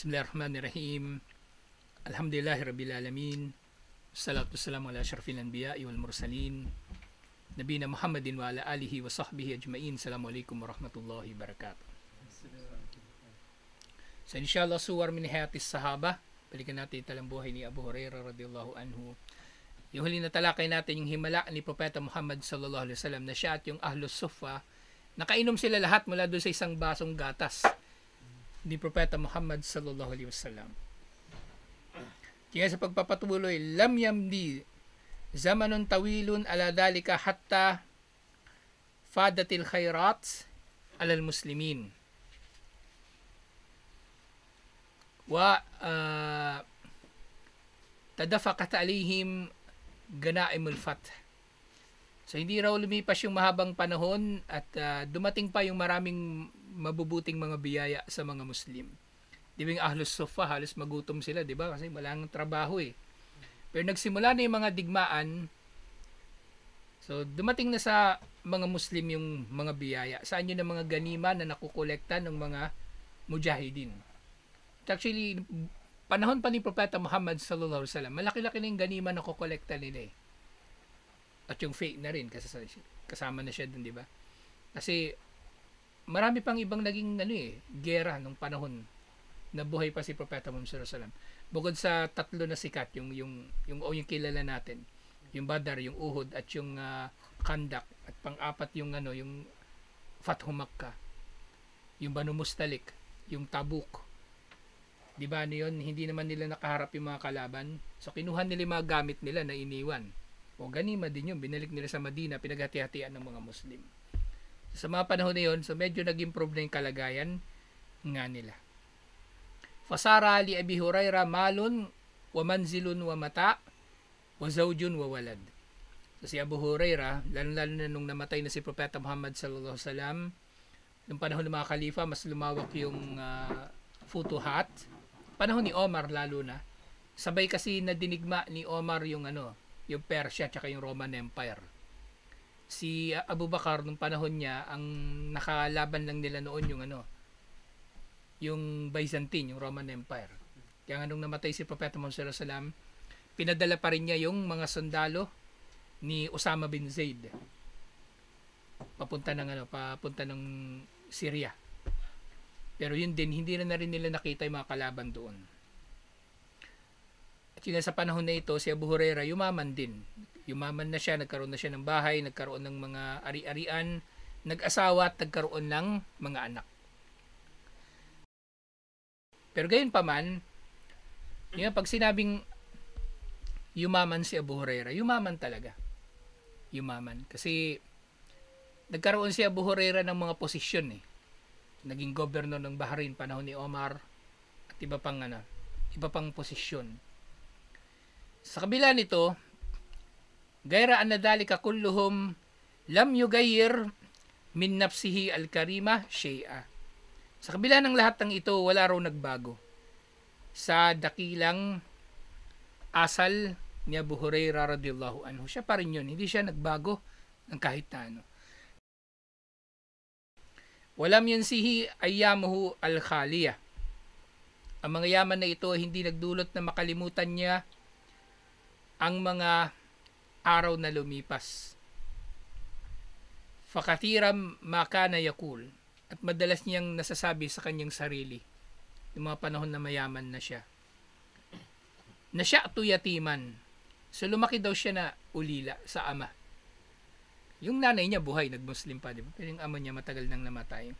Bismillahirrahmanirrahim. Alhamdulillahirabbil alamin. Wassalatu wassalamu ala asyrafil anbiya'i wal mursalin. Nabiyina Muhammadin wa ala alihi wa sahbihi ajma'in. Assalamualaikum warahmatullahi wabarakatuh. So inshallah suwar min hayatis sahaba. Balikan natin talang buhay ni Abu Hurairah radhiyallahu anhu. Yung huli na talakay natin yung himala ni Propeta Muhammad sallallahu alaihi wasallam na siya at yung Ahlus Suffa, nakainom sila lahat mula doon sa isang basong gatas ni Propeta Muhammad sallallahu alaihi wasallam. Kaya sa pagpapatuloy, lam yamdi zamanun tawilun ala dhalika hatta fadatil khairat alal muslimin wa tadafaqat alaihim ganaimul fath. So hindi raw lumipas yung mahabang panahon at dumating pa yung maraming mabubuting mga biyaya sa mga Muslim. Di ba yung Ahlus Suffa, halos magutom sila, di ba? Kasi walang trabaho eh. Pero nagsimula na yung mga digmaan. So dumating na sa mga Muslim yung mga biyaya. Saan yun ang mga ganima na nakukolekta ng mga mujahidin? Actually, panahon pa ni Propeta Muhammad sallallahu alaihi wasallam, malaki-laki na yung ganima na kukolekta nila eh. At yung faith na rin, kasi kasama na siya dun, di ba? Kasi marami pang ibang naging gera nung panahon na buhay pa si Propeta Muhammad sallallahu alaihi wasallam. Bukod sa tatlo na sikat, yung kilala natin, yung Badar, yung Uhud at yung Khandak, at pang-apat yung yung Fathu Makkah, yung Banu Mustalik, yung Tabuk. Di ba yun? Hindi naman nila nakaharap yung mga kalaban. So kinuha nila yung mga gamit nila na iniwan. O ganima din yun, binalik nila sa Madina, pinaghati-hatian ng mga Muslim. Sa mga panahon na yun, so medyo nag-improve na yung kalagayan nga nila. Fasara li Abi Hurairah malun wa manzilun wa mata wa zawjun wa walad. So si Abu Hurairah, lalo na nung namatay na si Propeta Muhammad sallallahu alaihi wasallam, nung panahon ng mga khalifa, mas lumawak yung futuhat. Panahon ni Omar lalo na. Sabay kasi nadinigma ni Omar yung yung Persia at yung Roman Empire. Si Abu Bakar nung panahon niya, ang nakalaban lang nila noon yung Byzantine, yung Roman Empire. Kaya nung namatay si Propeta Muhammad sallallahu alaihi wasallam, pinadala pa rin niya yung mga sundalo ni Osama bin Zaid papunta ng Syria. Pero yun din, hindi na rin nila nakita yung mga kalaban doon. At yun sa panahon na ito, si Abu Hurairah yumaman din. Yumaman na siya, nagkaroon na siya ng bahay, nagkaroon ng mga ari-arian, nag-asawa at nagkaroon ng mga anak. Pero gayon pa man, pag sinabing yumaman si Abu Hurairah, yumaman talaga. Yumaman. Kasi nagkaroon si Abu Hurairah ng mga posisyon eh. Naging governor ng Bahrain panahon ni Omar at iba pang posisyon. Sa kabila nito, gayra anna dhalika kulluhum lam yugayir min nafsihi al-karima shay'a. Sa kabila ng lahat ng ito, wala raw nagbago sa dakilang asal ni Abu Hurairah radhiyallahu anhu. Siya pa rin yun, hindi siya nagbago ng kahit na ano. Walam yansihi ayyamuhu al-khaliyah. Ang mga yaman na ito hindi nagdulot na makalimutan niya ang mga araw na lumipas. Fakathiram makana yakul. At madalas niyang nasasabi sa kanyang sarili yung mga panahon na mayaman na siya. Nasya'tu yatiman. So lumaki daw siya na ulila sa ama. Yung nanay niya buhay, nag-Muslim pa, di ba? Pero yung ama niya matagal nang namatay.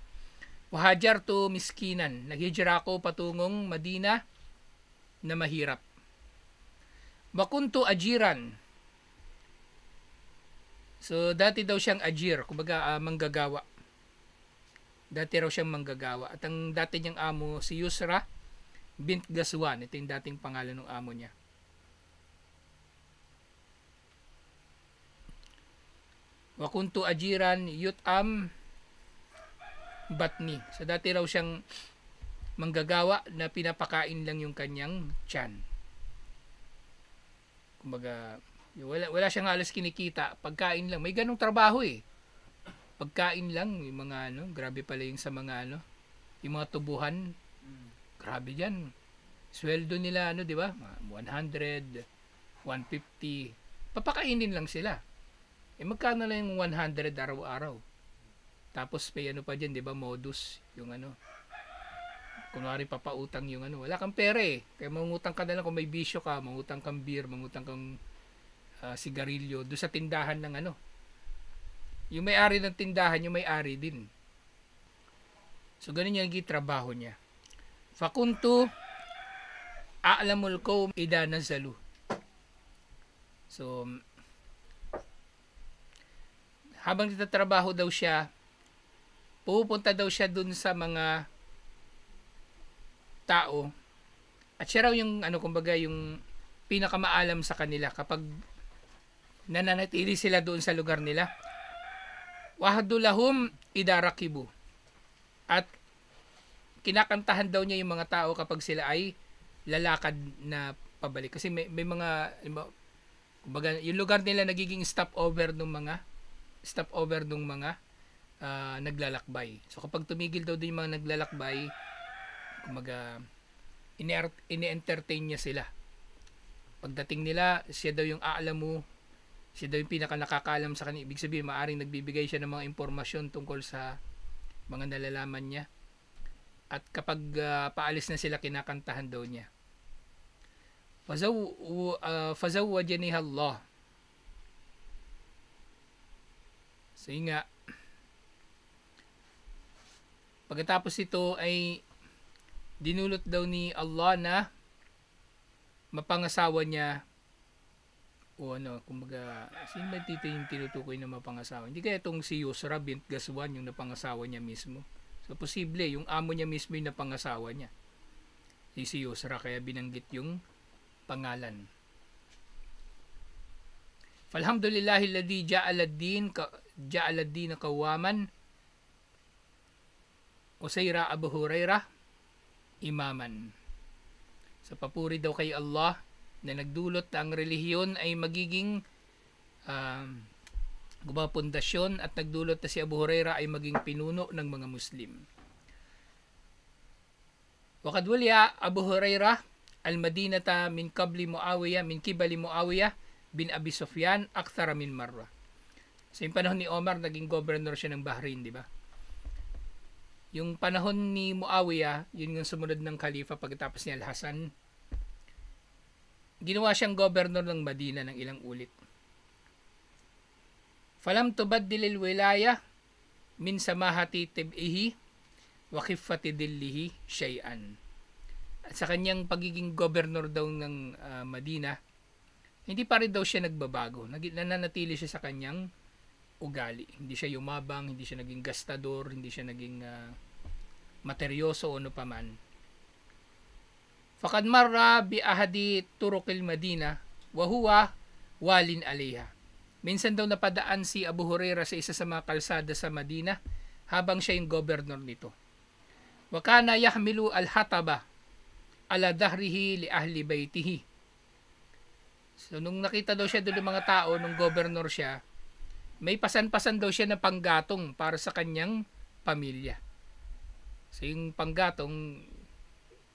Wahajartu miskinan. Naghijra ako patungong Madina na mahirap. Wakuntu ajiran. So dati daw siyang ajir, kumbaga manggagawa. Dati raw siyang manggagawa. At ang dati niyang amo si Yusra bint Gaswan. Ito yung dating pangalan ng amo niya. Wakuntu ajiran yut'am batni. So dati raw siyang manggagawa na pinapakain lang yung kanyang tiyan. Kumbaga, wala siyang halos kinikita. Pagkain lang. May ganong trabaho eh. Pagkain lang. Yung mga grabe pala yung sa mga yung mga tubuhan. Grabe yan. Sweldo nila, ano, di ba? 100, 150. Papakainin lang sila. Magkano lang yung 100 araw-araw? Tapos may ano pa dyan, di ba? Modus. Yung ano. Kunwari papautang yung ano. Wala kang pera eh. Kaya mangutang ka na lang kung may bisyo ka. Mangutang kang beer. Mangutang kang sigarilyo. Doon sa tindahan ng ano. Yung may-ari ng tindahan, yung may-ari din. So, ganun yung trabaho niya. Fakuntu a'lamul qawm idha nazalu. So, habang nagtatrabaho daw siya, pupunta daw siya dun sa mga tao at siya raw yung ano, kumbaga yung pinakamaalam sa kanila kapag nananatili sila doon sa lugar nila. Wahdulahum idarakibu. At kinakantahan daw niya yung mga tao kapag sila ay lalakad na pabalik. Kasi may mga, kumbaga, yung lugar nila nagiging stopover ng mga naglalakbay. So kapag tumigil daw din yung mga naglalakbay, kumbaga, ini-entertain niya sila. Pagdating nila, siya daw yung aalamu, siya daw yung pinaka nakakaalam sa kanila. Ibig sabihin, maaring nagbibigay siya ng mga impormasyon tungkol sa mga nalalaman niya. At kapag paalis na sila, kinakantahan daw niya. Fazawwajaniha Allah. So yun nga, pagkatapos ito ay dinulot daw ni Allah na mapangasawa niya, o ano, kumbaga, sino ba dito yung tinutukoy na mapangasawa? Hindi kaya itong si Yusra bint Gaswan yung napangasawa niya mismo. So, posible, yung amo niya mismo yung napangasawa niya. Si Yusra, kaya binanggit yung pangalan. Falhamdulillahi alladhi ja'ala ad-din qawaman usayra Abu Hurairah imaman. Sa papuri daw kay Allah na nagdulot na ang relihiyon ay magiging pundasyon at nagdulot na si Abu Hurairah ay maging pinuno ng mga Muslim. Waqad waliya Abu Hurairah al-Madinata min kibali Muawiyah bin Abi Sufyan akthara min marra. Sa yung panahon ni Omar, naging governor siya ng Bahrain, di ba? Yung panahon ni Muawiyah, yun yung sumunod ng khalifa pagkatapos ni Al-Hasan, ginawa siyang governor ng Madina ng ilang ulit. Falam tubaddil al-wilaya min samahati tib'ihi wa khiffati dillihi shay'an. At sa kanyang pagiging governor daw ng Madina, hindi pa rin daw siya nagbabago. Nananatili siya sa kanyang ugali. Hindi siya yumabang, hindi siya naging gastador, hindi siya naging materyoso o ano paman. Faqad marra bi ahadi turuqil Madina wa huwa walin alaiha. Minsan daw napadaan si Abu Hurairah sa isa sa mga kalsada sa Madina habang siya yung governor nito. Wa kana yahmilu al-hataba ala dahrihi li ahli baytihi. So nung nakita daw siya doon ng mga tao nung governor siya, may pasan-pasan daw siya na panggatong para sa kanyang pamilya. So yung panggatong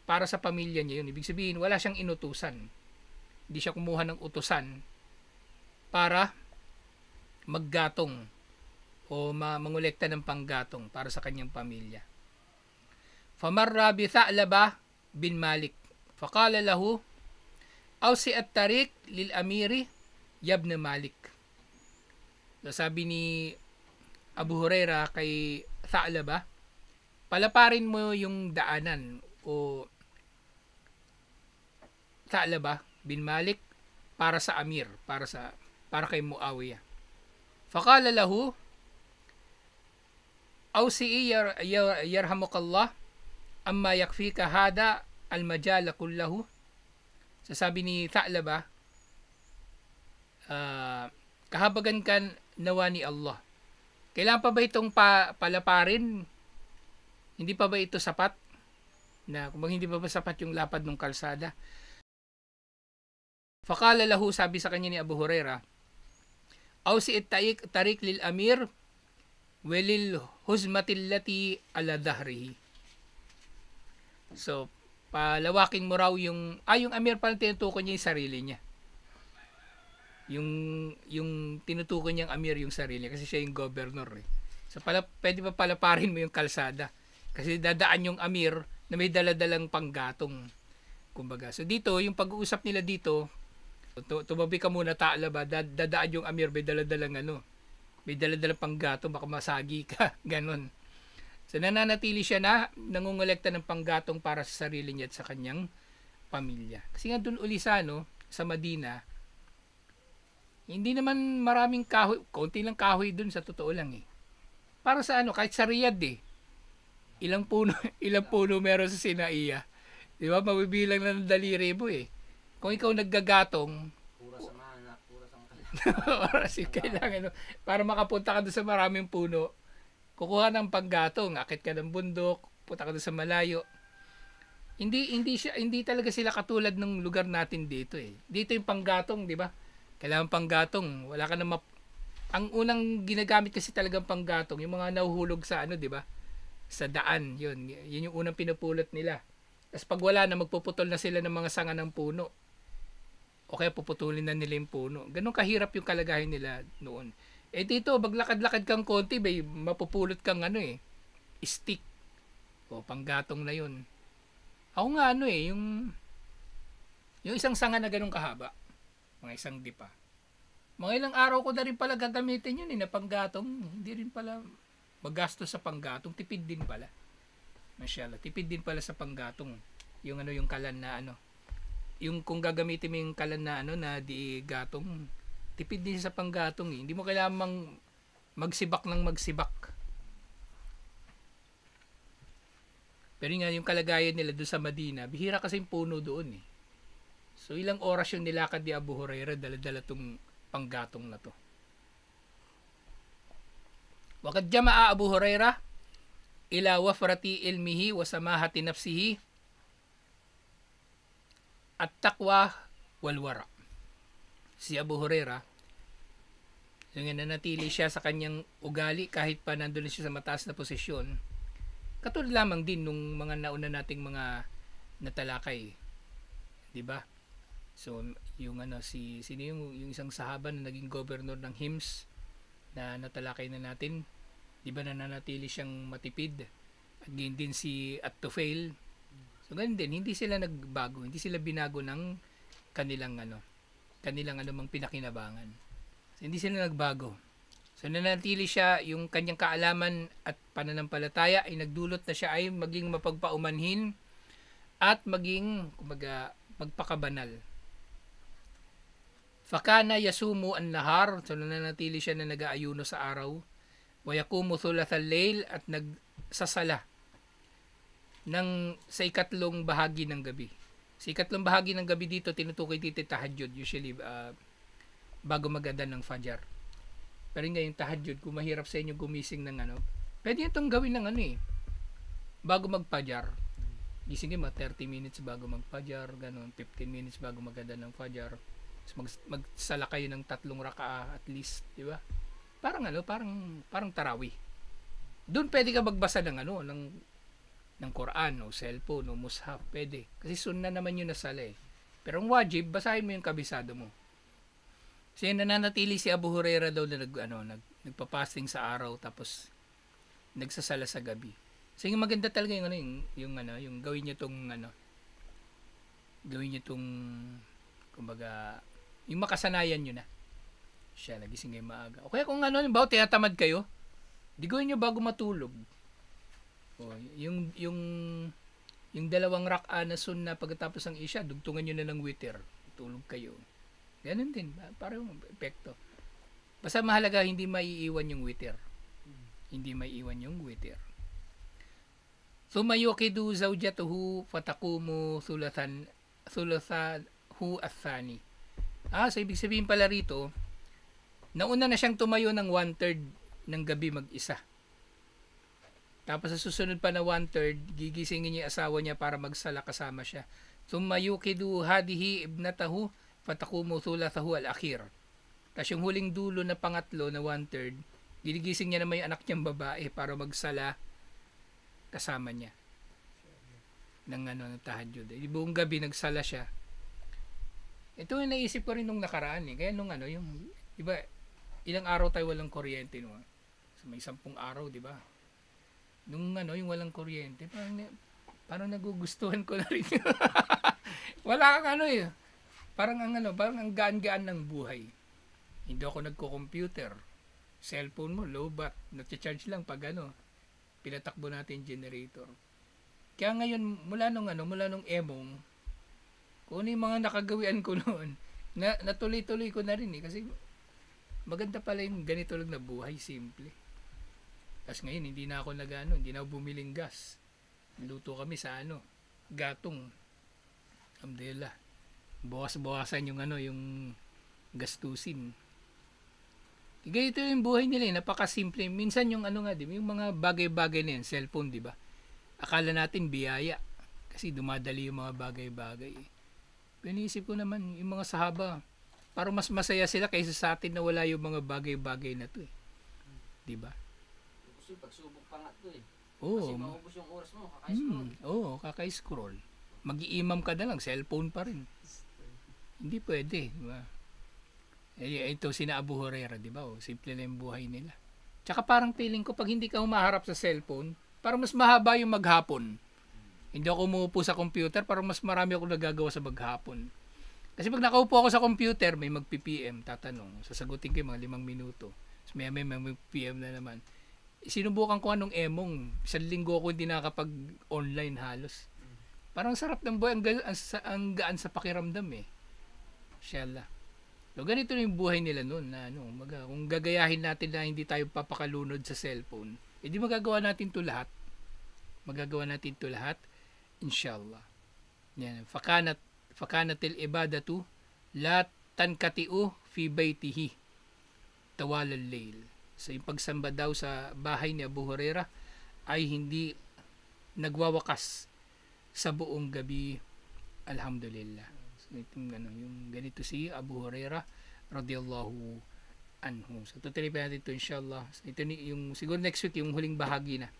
para sa pamilya niya yun. Ibig sabihin, wala siyang inutusan. Hindi siya kumuha ng utusan para maggatong o mangolekta ng panggatong para sa kanyang pamilya. Famarra bi Tha'laba bin Malik. Faqala lahu, awsi at-tariq lil amiri yabn Malik. So, sabi ni Abu Hurairah kay Tha'laba, palaparin mo yung daanan o Tha'laba bin Malik para sa Amir, para kay Muawiyah. Faqala lahu, awsi'i yarhamukallah amma yakfika hada al-majala kullahu. Sasabi ni Tha'laba, kahabagan ka nawa ni Allah. Kailangan pa ba itong palaparin? Hindi pa ba ito sapat? Na kung hindi pa ba sapat yung lapad ng kalsada? Faqala lahu, sabi sa kanya ni Abu Hurairah, awsi at-tariq lil amir walil huzmatil lati ala dhahrihi. So, palawakin mo raw yung Amir pala tinutukoy niya yung sarili niya. Yung tinutukoy niyang Amir yung sarili kasi siya yung governor eh. So pwede pa palaparin mo yung kalsada. Kasi dadaan yung Amir na may daladalang panggatong. Kumbaga. So dito, yung pag-uusap nila dito, tumabi ka muna Taalaba, dadaan yung Amir may daladalang may daladalang panggatong, baka masagi ka. Ganon. So nananatili siya na nangungulekta ng panggatong para sa sarili niya at sa kanyang pamilya. Kasi nga doon uli sa Madina, hindi naman maraming kahoy, konti lang kahoy doon sa totoo lang eh. Para sa kahit sa Riyadh eh. Ilang puno meron sa Sinaiya. 'Di ba? Mabibilang lang ng daliri mo eh. Kung ikaw naggagatong, Pura sa mana, pura sa oras kailangan para makapunta ka doon sa maraming puno. Kukuha ng panggatong, akit ka ng bundok, punta ka doon sa malayo. Hindi talaga sila katulad ng lugar natin dito eh. Dito yung panggatong, 'di ba? Kailangan panggatong, wala ka na ang unang ginagamit kasi talagang panggatong, yung mga nahuhulog sa di ba? Sa daan, yun yung unang pinupulot nila. Tapos pag wala na, magpuputol na sila ng mga sanga ng puno. O kaya puputulin na nila yung puno. Ganun kahirap yung kalagayan nila noon. Eh dito, maglakad-lakad kang konti, mapupulot kang stick. O panggatong na yun. Ako nga yung isang sanga na ganun kahaba. Mga isang dipa. Mga ilang araw ko na rin pala gagamitin yun na panggatong. Hindi rin pala magastos sa panggatong. Tipid din pala. Masyala. Tipid din pala sa panggatong. Yung yung kalan na Yung kung gagamitin mo yung kalan na na di gatong. Tipid din sa panggatong eh. Hindi mo kailangan magsibak ng magsibak. Pero nga yung kalagayan nila doon sa Madina, bihira kasi yung puno doon eh. So ilang oras yung nilakad ni Abu Hurairah, dala-dala tong panggatong na to. Wakad jama'a Abu Hurairah ila wafrati ilmihi wa samahati nafsihi at taqwa wal wara. Si Abu Hurairah, yung nanatili siya sa kanyang ugali kahit pa nandun siya sa mataas na posisyon. Katulad lamang din nung mga nauna nating mga natalakay. 'Di ba? So, yung sino yung isang sahaba na naging governor ng Hims na natalakay na natin, 'di ba nananatili siyang matipid. At ganyan din si At-Tufail. So, ganyan din, hindi sila nagbago, hindi sila binago ng kanilang mang pinakinabangan. So, hindi sila nagbago. So, nananatili siya, yung kanyang kaalaman at pananampalataya ay nagdulot na siya ay maging mapagpaumanhin at maging magpakabanal. Fakana yasumu an-nahar, so nananatili siya na nag-aayuno sa araw. Wa yaqumu thulathal layl, at nagsasala sa ikatlong bahagi ng gabi. Sa ikatlong bahagi ng gabi dito, tinutukoy dito tahajjud, usually bago mag-adhan ng Fajr. Pero nga yung tahajjud, kung mahirap sa inyo gumising ng pwede itong gawin ng bago mag-Fajr. Gising mo 30 minutes bago mag-Fajr, ganun, 15 minutes bago mag-adhan ng Fajr. Magsala kayo ng 3 raka'a at least, di ba? Parang tarawih. Doon pwede ka magbasa ng Quran o cellphone o mushaf, pwede. Kasi sunna naman yun na sala eh. Pero ang wajib, basahin mo yung kabisado mo. Kasi nananatili si Abu Hurairah daw na nagpa-fasting sa araw tapos nagsasala sa gabi. So yung maganda talaga yung gawin niyo tong kumbaga yung makasanayan nyo na. Siya, nagising kayo maaga. O kaya kung tinatamad kayo, di gawin nyo bago matulog. O, yung 2 rak'a na sunna pagkatapos ng Isha, dugtungan nyo na ng witr. Tulog kayo. Ganun din. Parang epekto. Basta mahalaga, hindi maiiwan yung witr. Hindi maiiwan yung witr. Thumma yuqidu zawjatuhu fataqumu thulathahu athani. So ibig sabihin pala rito, nauna na siyang tumayo ng 1/3 ng gabi mag-isa. Tapos sa susunod pa na 1/3, gigisingin niya yung asawa niya para magsala kasama siya. Thumma yuqidu hadihi ibnatahu fataqumu thulathahu al-akhir. Tapos yung huling dulo na pangatlo na 1/3, gigising niya naman yung anak niyang babae para magsala kasama niya. ng tahajjud. Buong gabi nagsala siya. Ito yung naisip ko rin nung nakaraan eh. Kaya nung yung, di ba, ilang araw tayo walang kuryente no? So, may 10 araw, di ba? Nung yung walang kuryente, parang nagugustuhan ko na rin. Wala kang eh. Parang ang gaan-gaan ng buhay. Hindi ako nagko-computer. Cellphone mo, low bat. Nag-charge lang pag pinatakbo natin generator. Kaya ngayon, mula nung emong, kung ano yung mga nakagawian ko noon, natuloy-tuloy ko na rin eh. Kasi maganda pala yung ganito lang na buhay, simple. Tapos ngayon, hindi na ako hindi na ako bumiling gas. Luto kami sa gatong. Alhamdulillah. Bawas-bawasan yung gastusin. Ganito yung buhay nila, napakasimple. Minsan yung yung mga bagay-bagay na yan, cellphone, di ba? Akala natin biyaya. Kasi dumadali yung mga bagay-bagay. Pinisip ko naman, yung mga sahaba, parang mas masaya sila kaysa sa atin na wala yung mga bagay-bagay na to eh. Di ba? Gusto yung pagsubok pa nga to eh. Oo. Kasi maubos yung oras mo, kaka-scroll. Oo, kaka-scroll. Mag-iimam ka na lang, cellphone pa rin. Hindi pwede, di ba? Ito sina Abu Hurairah, di ba? Simple na yung buhay nila. Tsaka parang feeling ko, pag hindi ka humaharap sa cellphone, parang mas mahaba yung maghapon. Hindi ako umuupo sa computer, parang mas marami ako nagagawa sa maghapon. Kasi pag nakaupo ako sa computer, may mag-PPM, tatanong. Sasagutin ko yung mga 5 minuto. Tapos may mag-PM na naman. Sinubukan ko anong emong. 1 linggo ako hindi nakapag-online halos. Parang sarap ng buhay. Ang gaan sa pakiramdam eh. Inshallah. So, ganito yung buhay nila noon na kung gagayahin natin na hindi tayo papakalunod sa cellphone, edi magagawa natin 'to lahat. Magagawa natin 'to lahat, inshallah. Yan, fakanatil ibadatu la tankatiu fi baitihi tawal al-layl. So, yung pagsamba daw sa bahay ni Abu Hurairah ay hindi nagwawakas sa buong gabi. Alhamdulillah. Yung ganito si Abu Hurairah radiyallahu anhu. So tutuloy pa natin ito inshallah. Ito yung siguro next week yung huling bahagi na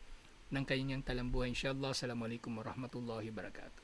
ng kanyang talambuhay inshallah. Assalamualaikum warahmatullahi wabarakatuh.